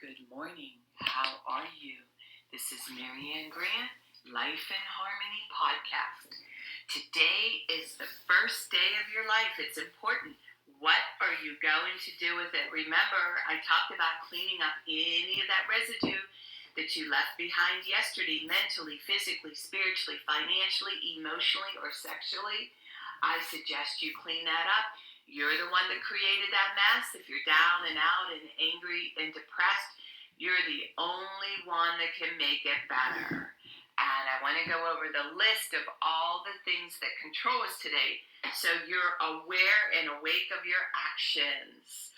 Good morning. How are you? This is Marianne Grant, Life in Harmony podcast. Today is the first day of your life. It's important. What are you going to do with it? Remember, I talked about cleaning up any of that residue that you left behind yesterday, mentally, physically, spiritually, financially, emotionally, or sexually. I suggest you clean that up. You're the one that created that mess. If you're down and out and angry and depressed, you're the only one that can make it better. And I want to go over the list of all the things that control us today so you're aware and awake of your actions.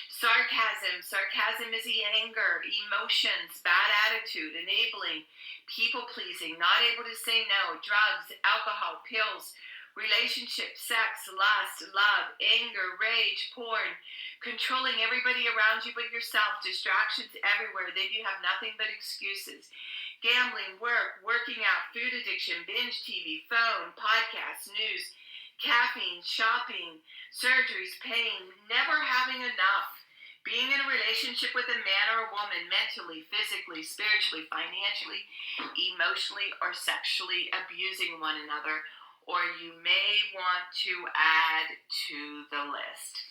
Sarcasm. Sarcasm is the anger, emotions, bad attitude, enabling, people-pleasing, not able to say no, drugs, alcohol, pills, relationship, sex, lust, love, anger, rage, porn, controlling everybody around you but yourself, distractions everywhere, then you have nothing but excuses. Gambling, work, working out, food addiction, binge TV, phone, podcasts, news, caffeine, shopping, surgeries, pain, never having enough. Being in a relationship with a man or a woman, mentally, physically, spiritually, financially, emotionally, or sexually abusing one another, or you may want to add to the list.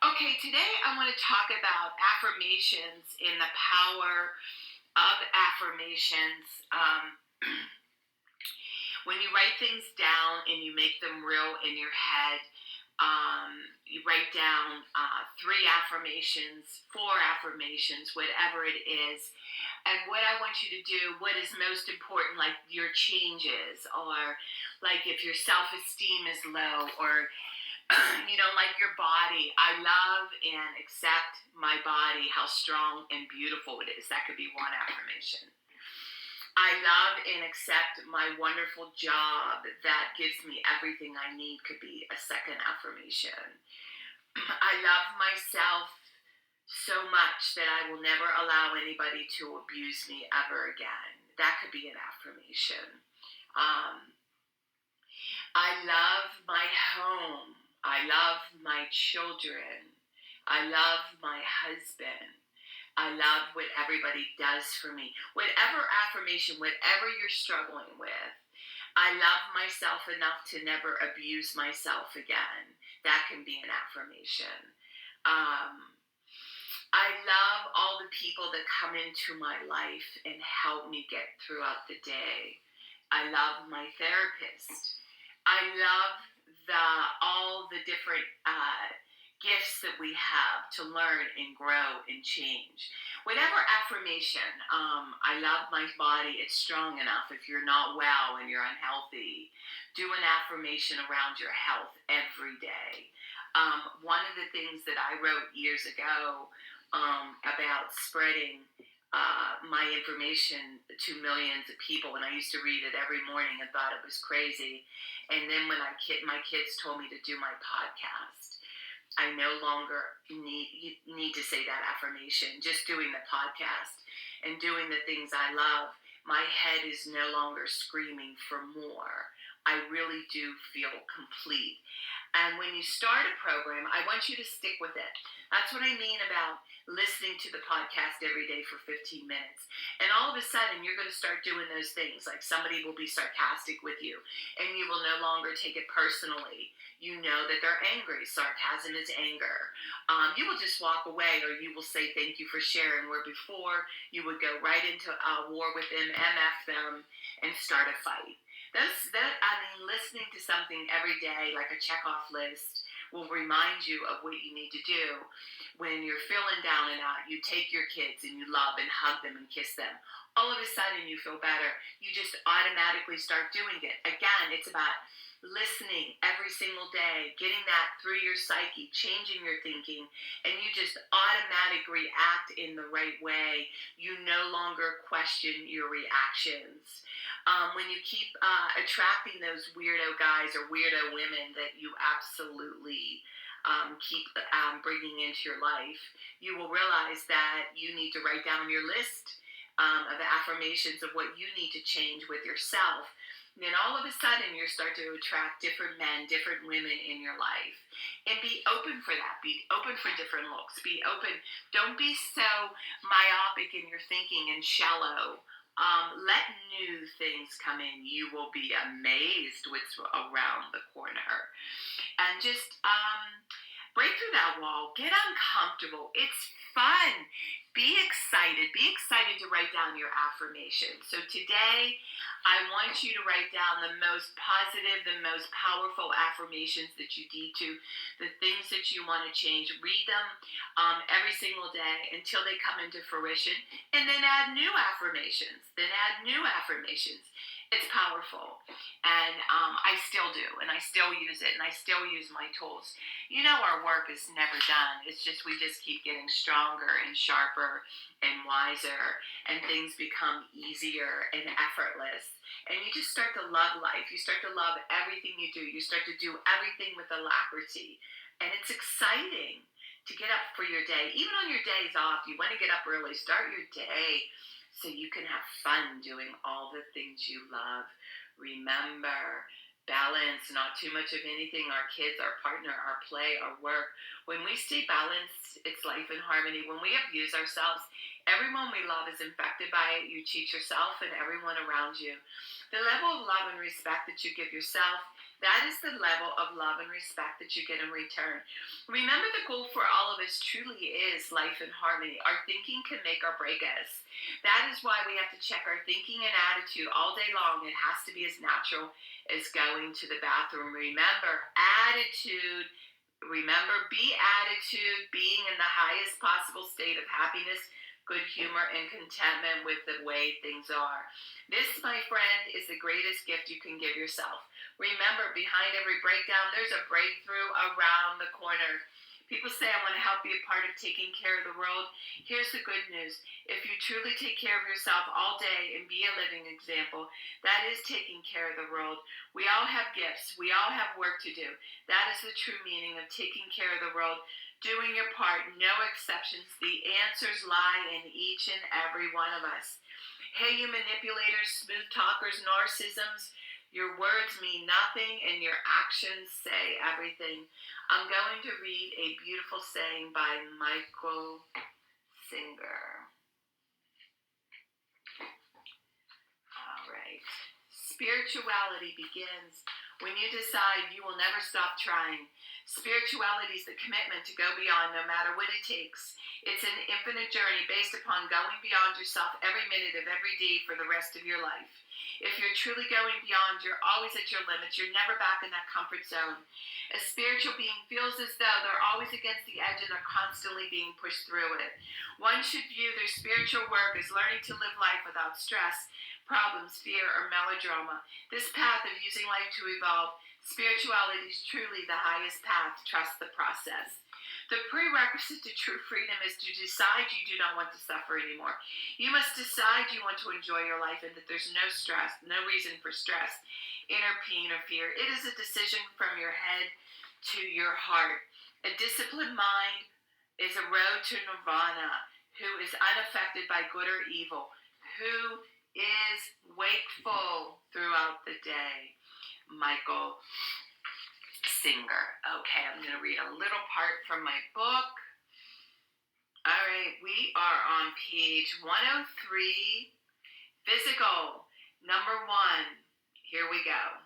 Okay, today I want to talk about affirmations and the power of affirmations. When you write things down and you make them real in your head, you write down 3 affirmations, 4 affirmations, whatever it is. And what I want you to do, what is most important, like your changes, or like if your self-esteem is low, or like your body. I love and accept my body, how strong and beautiful it is. That could be one affirmation. I love and accept my wonderful job that gives me everything I need, could be a second affirmation. I love myself so much that I will never allow anybody to abuse me ever again. That could be an affirmation. I love my home. I love my children. I love my husband. I love what everybody does for me. Whatever affirmation, whatever you're struggling with, I love myself enough to never abuse myself again. That can be an affirmation. I love all the people that come into my life and help me get throughout the day. I love my therapist. I love all the different gifts that we have to learn and grow and change. Whatever affirmation, I love my body, it's strong enough. If you're not well and you're unhealthy, do an affirmation around your health every day. One of the things that I wrote years ago about spreading my information to millions of people, and I used to read it every morning and thought it was crazy. And then when my kids told me to do my podcast, I no longer need to say that affirmation. Just doing the podcast and doing the things I love, my head is no longer screaming for more. I really do feel complete. And when you start a program, I want you to stick with it. That's what I mean about listening to the podcast every day for 15 minutes. And all of a sudden, you're going to start doing those things. Like somebody will be sarcastic with you, and you will no longer take it personally. You know that they're angry. Sarcasm is anger. You will just walk away, or you will say thank you for sharing, where before you would go right into a war with them, MF them, and start a fight. Listening to something every day, like a check-off list, will remind you of what you need to do. When you're feeling down and out, you take your kids and you love and hug them and kiss them. All of a sudden, you feel better. You just automatically start doing it. Again, it's about listening every single day, getting that through your psyche, changing your thinking, and you just automatically react in the right way. You no longer question your reactions. When you keep attracting those weirdo guys or weirdo women that you absolutely keep bringing into your life, you will realize that you need to write down your list of affirmations of what you need to change with yourself. then all of a sudden you start to attract different men, different women in your life. And be open for that. Be open for different looks. Be open. Don't be so myopic in your thinking and shallow. Let new things come in. You will be amazed what's around the corner. And just break through that wall. Get uncomfortable. It's fun. Be excited. Be excited to write down your affirmations. So today, I want you to write down the most positive, the most powerful affirmations that you need to, the things that you want to change. Read them every single day until they come into fruition, and then add new affirmations. It's powerful, and I still do, and I still use it, and I still use my tools. You know, our work is never done. It's just we just keep getting stronger and sharper and wiser, and things become easier and effortless. And you just start to love life. You start to love everything you do. You start to do everything with alacrity, and it's exciting to get up for your day. Even on your days off, you want to get up early. Start your day so you can have fun doing all the things you love. Remember, balance, not too much of anything. Our kids, our partner, our play, our work. When we stay balanced, it's life in harmony. When we abuse ourselves, everyone we love is infected by it. You cheat yourself and everyone around you. The level of love and respect that you give yourself, that is the level of love and respect that you get in return. Remember, the goal for all of us truly is life in harmony. Our thinking can make or break us. That is why we have to check our thinking and attitude all day long. It has to be as natural as going to the bathroom. Remember, attitude. Remember, be attitude, being in the highest possible state of happiness, good humor, and contentment with the way things are. This, my friend, is the greatest gift you can give yourself. Remember, behind every breakdown, there's a breakthrough around the corner. People say, I want to help be a part of taking care of the world. Here's the good news. If you truly take care of yourself all day and be a living example, that is taking care of the world. We all have gifts. We all have work to do. That is the true meaning of taking care of the world. Doing your part, no exceptions. The answers lie in each and every one of us. Hey, you manipulators, smooth talkers, narcissisms, your words mean nothing and your actions say everything. I'm going to read a beautiful saying by Michael Singer. All right. Spirituality begins when you decide you will never stop trying. Spirituality is the commitment to go beyond no matter what it takes. It's an infinite journey based upon going beyond yourself every minute of every day for the rest of your life. If you're truly going beyond, you're always at your limits. You're never back in that comfort zone. A spiritual being feels as though they're always against the edge and are constantly being pushed through it. One should view their spiritual work as learning to live life without stress, problems, fear, or melodrama. This path of using life to evolve, spirituality is truly the highest path. Trust the process. The prerequisite to true freedom is to decide you do not want to suffer anymore. You must decide you want to enjoy your life and that there's no stress, no reason for stress, inner pain, or fear. It is a decision from your head to your heart. A disciplined mind is a road to nirvana, who is unaffected by good or evil, who is wakeful throughout the day. Michael Singer. Okay, I'm going to read a little part from my book. All right, we are on page 103, physical, number 1. Here we go.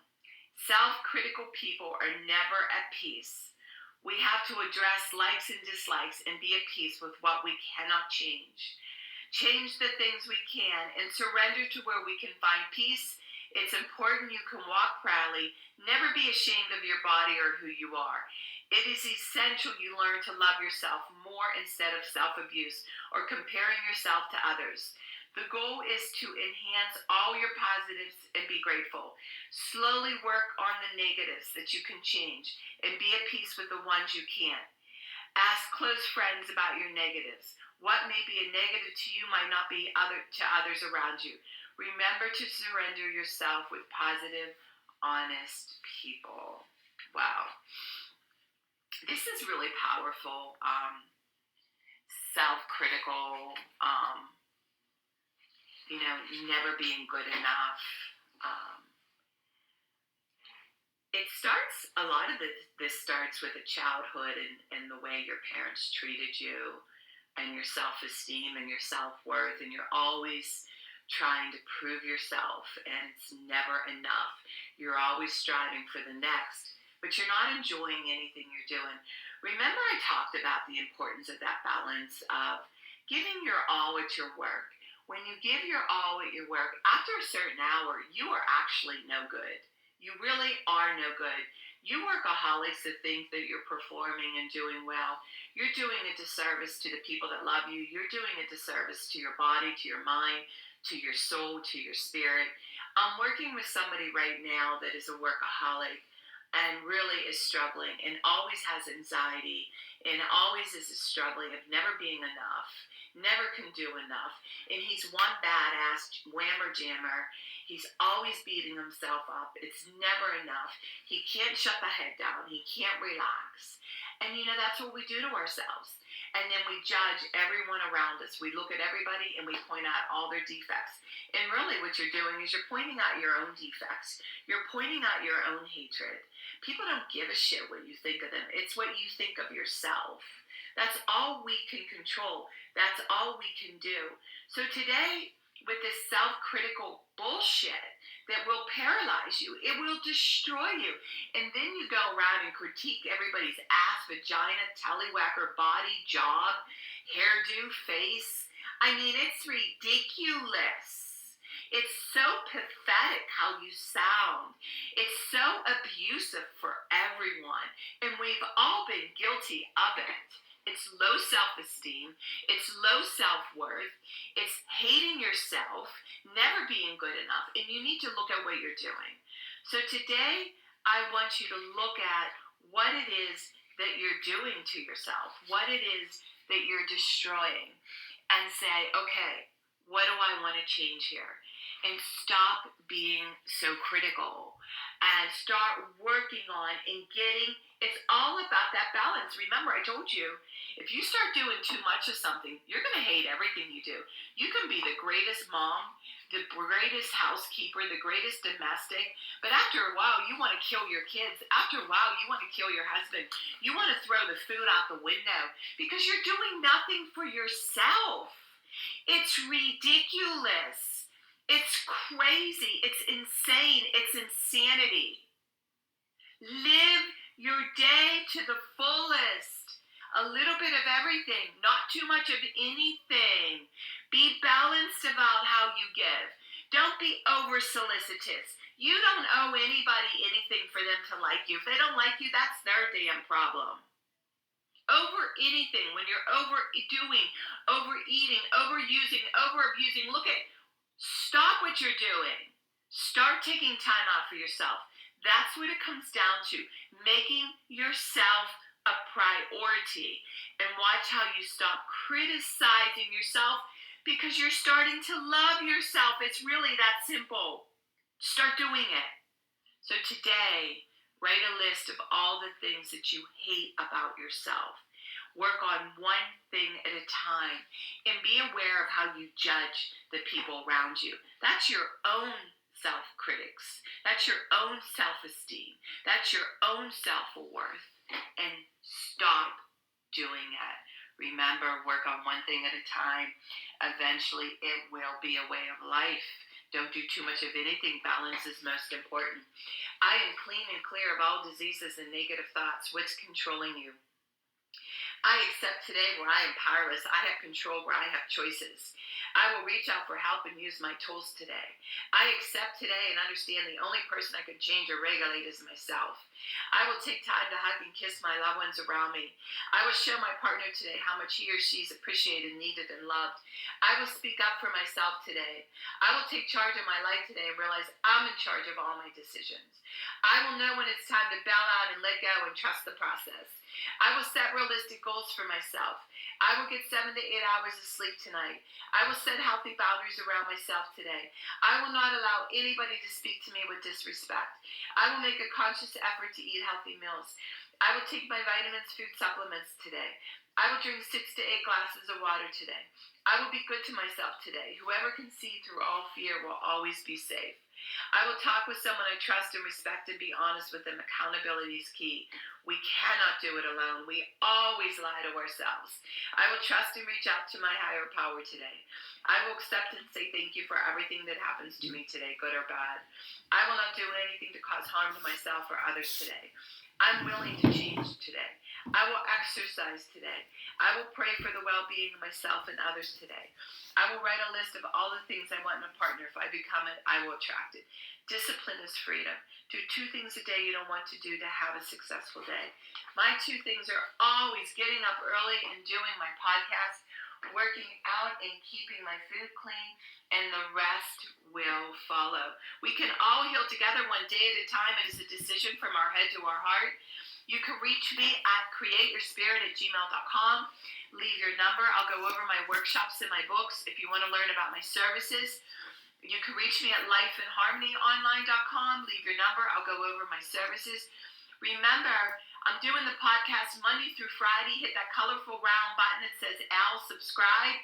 Self-critical people are never at peace. We have to address likes and dislikes and be at peace with what we cannot change. Change the things we can and surrender to where we can find peace. It's important you can walk proudly. Never be ashamed of your body or who you are. It is essential you learn to love yourself more instead of self-abuse or comparing yourself to others. The goal is to enhance all your positives and be grateful. Slowly work on the negatives that you can change and be at peace with the ones you can't. Ask close friends about your negatives. What may be a negative to you might not be to others around you. Remember to surrender yourself with positive, honest people. Wow. This is really powerful. Self-critical, never being good enough. a lot of this starts with a childhood and the way your parents treated you and your self-esteem and your self-worth, and you're always trying to prove yourself, and it's never enough. You're always striving for the next, but you're not enjoying anything you're doing. Remember, I talked about the importance of that balance of giving your all at your work. When you give your all at your work, after a certain hour, you are actually no good. You really are no good. You workaholics that think that you're performing and doing well, you're doing a disservice to the people that love you. You're doing a disservice to your body, to your mind, to your soul, to your spirit. I'm working with somebody right now that is a workaholic and really is struggling and always has anxiety and always is struggling of never being enough, never can do enough. And he's one badass whammer jammer. He's always beating himself up. It's never enough. He can't shut the head down. He can't relax. And that's what we do to ourselves. And then we judge everyone around us. We look at everybody and we point out all their defects. And really what you're doing is you're pointing out your own defects. You're pointing out your own hatred. People don't give a shit what you think of them. It's what you think of yourself. That's all we can control. That's all we can do. So today, with this self-critical bullshit that will paralyze you, it will destroy you. And then you go around and critique everybody's ass, vagina, tallywhacker, body, job, hairdo, face. I mean, it's ridiculous. It's so pathetic how you sound. It's so abusive for everyone. And we've all been guilty of it. It's low self-esteem. It's low self-worth. It's hating yourself, never being good enough. And you need to look at what you're doing. So today, I want you to look at what it is that you're doing to yourself, what it is that you're destroying, and say, okay, what do I want to change here? And stop being so critical and start working on and it's all about that balance. Remember, I told you, if you start doing too much of something, you're going to hate everything you do. You can be the greatest mom, the greatest housekeeper, the greatest domestic, but after a while, you want to kill your kids. After a while, you want to kill your husband. You want to throw the food out the window because you're doing nothing for yourself. It's ridiculous. It's crazy. It's insane. It's insanity. Live your day to the fullest. A little bit of everything, not too much of anything. Be balanced about how you give. Don't be over solicitous. You don't owe anybody anything for them to like you. If they don't like you, that's their damn problem. Over anything, when you're overdoing, overeating, overusing, overabusing, stop what you're doing. Start taking time out for yourself. That's what it comes down to. Making yourself a priority. And watch how you stop criticizing yourself because you're starting to love yourself. It's really that simple. Start doing it. So today, write a list of all the things that you hate about yourself. Work on one thing at a time and be aware of how you judge the people around you. That's your own self-critics. That's your own self-esteem. That's your own self-worth. And stop doing it. Remember, work on one thing at a time. Eventually, it will be a way of life. Don't do too much of anything. Balance is most important. I am clean and clear of all diseases and negative thoughts. What's controlling you? I accept today where I am powerless. I have control where I have choices. I will reach out for help and use my tools today. I accept today and understand the only person I can change or regulate is myself. I will take time to hug and kiss my loved ones around me. I will show my partner today how much he or she is appreciated, needed, and loved. I will speak up for myself today. I will take charge of my life today and realize I'm in charge of all my decisions. I will know when it's time to bail out and let go and trust the process. I will set realistic goals for myself. I will get 7 to 8 hours of sleep tonight. I will set healthy boundaries around myself today. I will not allow anybody to speak to me with disrespect. I will make a conscious effort to eat healthy meals. I will take my vitamins, food supplements today. I will drink 6 to 8 glasses of water today. I will be good to myself today. Whoever can see through all fear will always be safe. I will talk with someone I trust and respect and be honest with them. Accountability is key. We cannot do it alone. We always lie to ourselves. I will trust and reach out to my higher power today. I will accept and say thank you for everything that happens to me today, good or bad. I will not do anything to cause harm to myself or others today. I'm willing to change today. I will exercise today. I will pray for the well-being of myself and others today. I will write a list of all the things I want in a partner. If I become it, I will attract it. Discipline is freedom. Do 2 things a day you don't want to do to have a successful day. My 2 things are always getting up early and doing my podcast, working out and keeping my food clean, and the rest will follow. We can all heal together one day at a time. It is a decision from our head to our heart. You can reach me at createyourspirit@gmail.com. Leave your number. I'll go over my workshops and my books if you want to learn about my services. You can reach me at lifeandharmonyonline.com. Leave your number. I'll go over my services. Remember, I'm doing the podcast Monday through Friday. Hit that colorful round button that says Al, subscribe,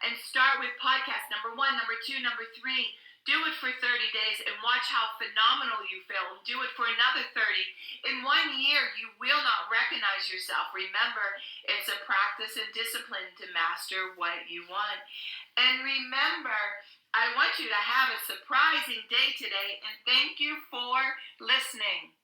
and start with podcast number 1, number 2, number 3. Do it for 30 days and watch how phenomenal you feel. And do it for another 30. In 1 year, you will not recognize yourself. Remember, it's a practice and discipline to master what you want. And remember, I want you to have a surprising day today, and thank you for listening.